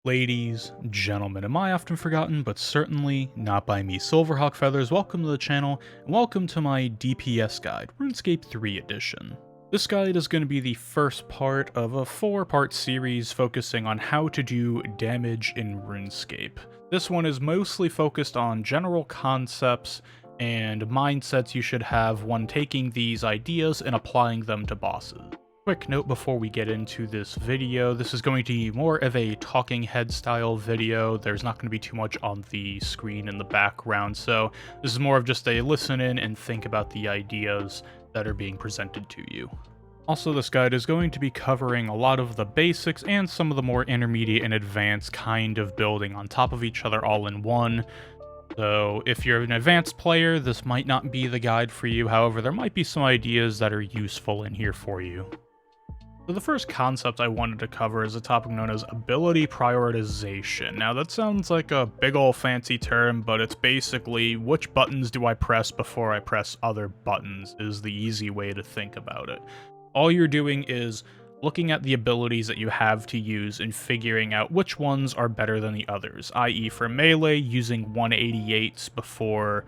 Ladies, gentlemen, am I often forgotten, but certainly not by me, Silverhawk Feathers. Welcome to the channel, and welcome to my DPS guide, RuneScape 3 edition. This guide is going to be the first part of a 4-part series focusing on how to do damage in RuneScape. This one is mostly focused on general concepts and mindsets you should have when taking these ideas and applying them to bosses. Quick note before we get into this video, this is going to be more of a talking head style video. There's not going to be too much on the screen in the background, so this is more of just a listen in and think about the ideas that are being presented to you. Also, this guide is going to be covering a lot of the basics and some of the more intermediate and advanced kind of building on top of each other all in one. So if you're an advanced player, this might not be the guide for you. However, there might be some ideas that are useful in here for you. So the first concept I wanted to cover is a topic known as ability prioritization. Now that sounds like a big ol' fancy term, but it's basically which buttons do I press before I press other buttons is the easy way to think about it. All you're doing is looking at the abilities that you have to use and figuring out which ones are better than the others, i.e. for melee, using 188s before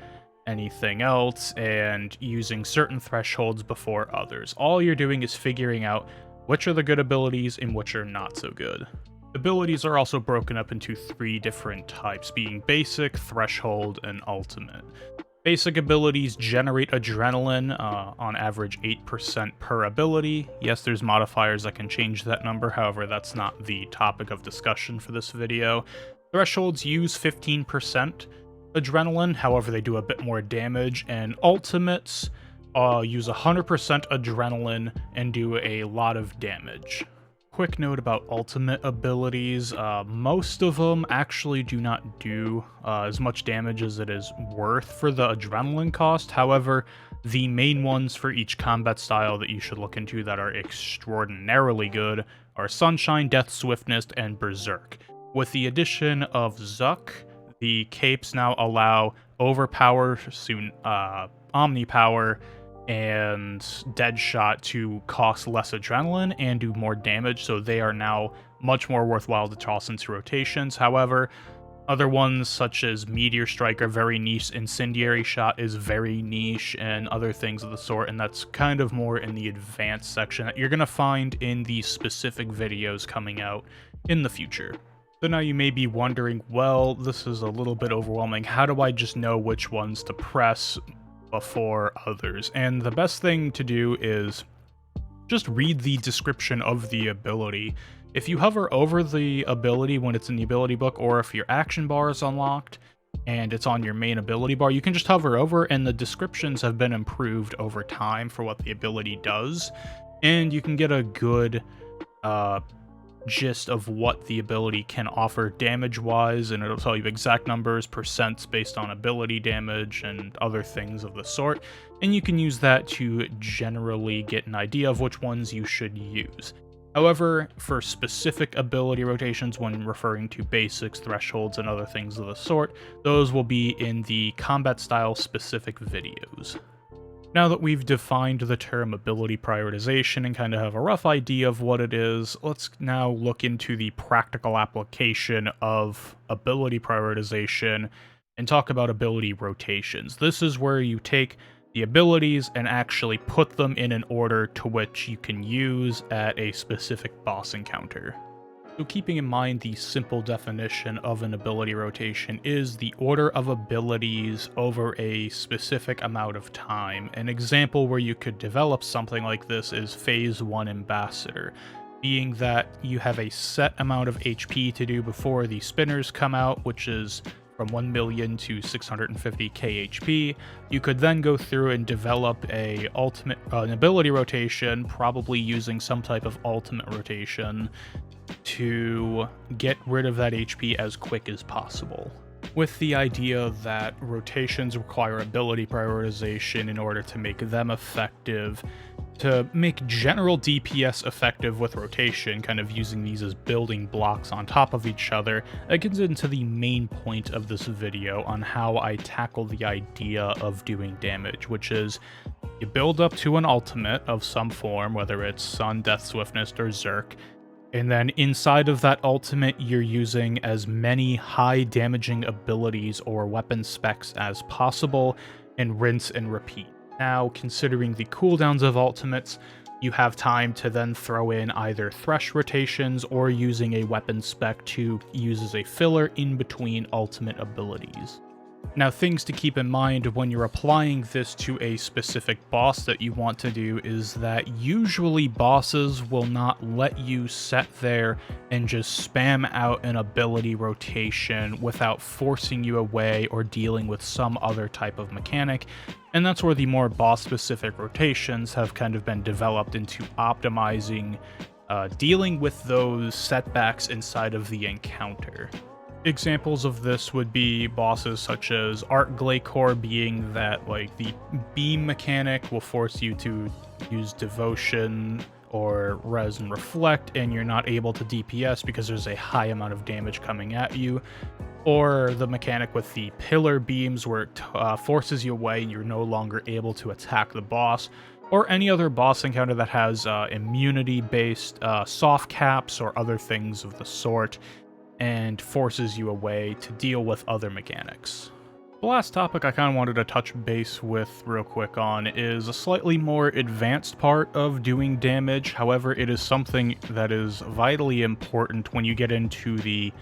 anything else and using certain thresholds before others. All you're doing is figuring out which are the good abilities and which are not so good. Abilities are also broken up into 3 different types, being basic, threshold, and ultimate. Basic abilities generate adrenaline, on average 8% per ability. Yes, there's modifiers that can change that number, however, that's not the topic of discussion for this video. Thresholds use 15% adrenaline, however, they do a bit more damage, and ultimates use 100% adrenaline and do a lot of damage. Quick note about ultimate abilities, most of them actually do not do as much damage as it is worth for the adrenaline cost. However, the main ones for each combat style that you should look into that are extraordinarily good are Sunshine, Death Swiftness, and Berserk. With the addition of Zuck, the capes now allow Overpower, soon Omnipower, and Deadshot to cost less adrenaline and do more damage, so they are now much more worthwhile to toss into rotations. However, other ones such as Meteor Strike are very niche, Incendiary Shot is very niche, and other things of the sort, and that's kind of more in the advanced section that you're going to find in the specific videos coming out in the future. So now you may be wondering, well, this is a little bit overwhelming. How do I just know which ones to press before others? And the best thing to do is just read the description of the ability. If you hover over the ability when it's in the ability book, or if your action bar is unlocked and it's on your main ability bar, you can just hover over, and the descriptions have been improved over time for what the ability does, and you can get a good gist of what the ability can offer damage-wise, and it'll tell you exact numbers, percents based on ability damage, and other things of the sort, and you can use that to generally get an idea of which ones you should use. However, for specific ability rotations when referring to basics, thresholds, and other things of the sort, those will be in the combat style specific videos. Now that we've defined the term ability prioritization and kind of have a rough idea of what it is, let's now look into the practical application of ability prioritization and talk about ability rotations. This is where you take the abilities and actually put them in an order to which you can use at a specific boss encounter. So keeping in mind the simple definition of an ability rotation is the order of abilities over a specific amount of time. An example where you could develop something like this is Phase 1 Ambassador, being that you have a set amount of HP to do before the spinners come out, which is from 1 million to 650k HP. You could then go through and develop an ability rotation, probably using some type of ultimate rotation, to get rid of that HP as quick as possible, with the idea that rotations require ability prioritization in order to make them effective. To make general DPS effective with rotation, kind of using these as building blocks on top of each other, that gets into the main point of this video on how I tackle the idea of doing damage, which is you build up to an ultimate of some form, whether it's Sun, Death Swiftness, or Zerk, And then inside of that ultimate, you're using as many high damaging abilities or weapon specs as possible, and rinse and repeat. Now, considering the cooldowns of ultimates, you have time to then throw in either thresh rotations or using a weapon spec to use as a filler in between ultimate abilities. Now, things to keep in mind when you're applying this to a specific boss that you want to do is that usually bosses will not let you sit there and just spam out an ability rotation without forcing you away or dealing with some other type of mechanic, and that's where the more boss-specific rotations have kind of been developed into optimizing dealing with those setbacks inside of the encounter. Examples of this would be bosses such as Art Glacore, being that like the beam mechanic will force you to use Devotion or Res and Reflect, and you're not able to DPS because there's a high amount of damage coming at you. Or the mechanic with the pillar beams where it forces you away and you're no longer able to attack the boss. Or any other boss encounter that has immunity-based soft caps or other things of the sort, and forces you away to deal with other mechanics. The last topic I kind of wanted to touch base with real quick on is a slightly more advanced part of doing damage. However, it is something that is vitally important when you get into the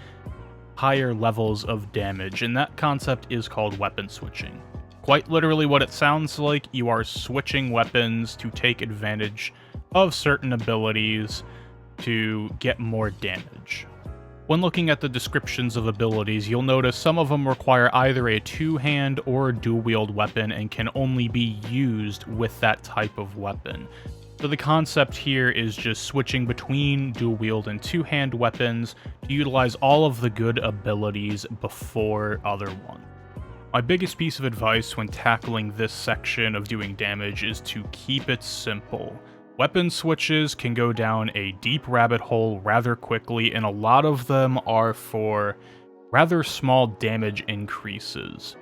higher levels of damage, and that concept is called weapon switching. Quite literally what it sounds like, you are switching weapons to take advantage of certain abilities to get more damage. When looking at the descriptions of abilities, you'll notice some of them require either a two-hand or dual-wield weapon and can only be used with that type of weapon. So the concept here is just switching between dual-wield and two-hand weapons to utilize all of the good abilities before other ones. My biggest piece of advice when tackling this section of doing damage is to keep it simple. Weapon switches can go down a deep rabbit hole rather quickly, and a lot of them are for rather small damage increases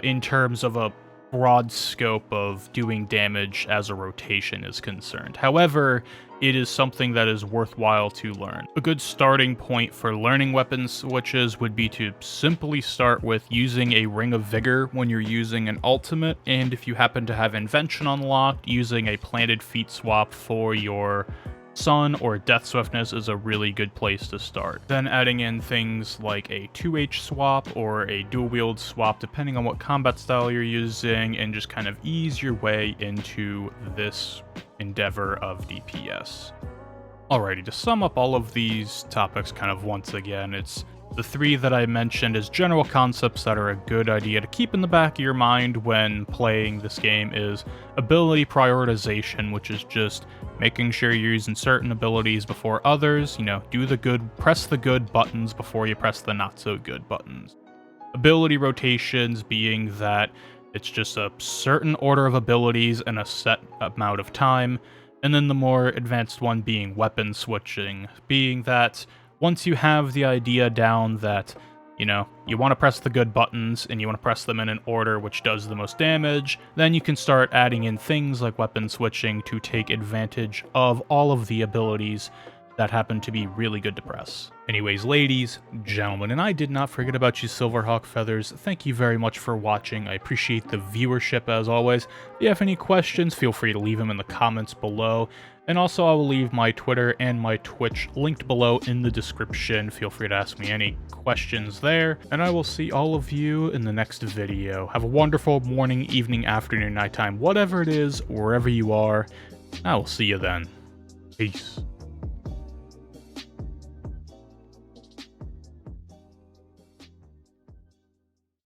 in terms of a broad scope of doing damage as a rotation is concerned. However, it is something that is worthwhile to learn. A good starting point for learning weapon switches would be to simply start with using a Ring of Vigor when you're using an ultimate, and if you happen to have Invention unlocked, using a Planted Feet swap for your Sun or Death Swiftness is a really good place to start. Then adding in things like a 2H swap or a dual wield swap depending on what combat style you're using, and just kind of ease your way into this endeavor of DPS. Alrighty, to sum up all of these topics kind of once again, it's the three that I mentioned as general concepts that are a good idea to keep in the back of your mind when playing this game is ability prioritization, which is just making sure you're using certain abilities before others, press the good buttons before you press the not so good buttons. Ability rotations being that it's just a certain order of abilities in a set amount of time, and then the more advanced one being weapon switching, being that once you have the idea down that, you want to press the good buttons and you want to press them in an order which does the most damage, then you can start adding in things like weapon switching to take advantage of all of the abilities that happen to be really good to press. Anyways, ladies, gentlemen, and I did not forget about you Silverhawk Feathers. Thank you very much for watching. I appreciate the viewership as always. If you have any questions, feel free to leave them in the comments below. And also, I will leave my Twitter and my Twitch linked below in the description. Feel free to ask me any questions there. And I will see all of you in the next video. Have a wonderful morning, evening, afternoon, nighttime, whatever it is, wherever you are. I will see you then. Peace.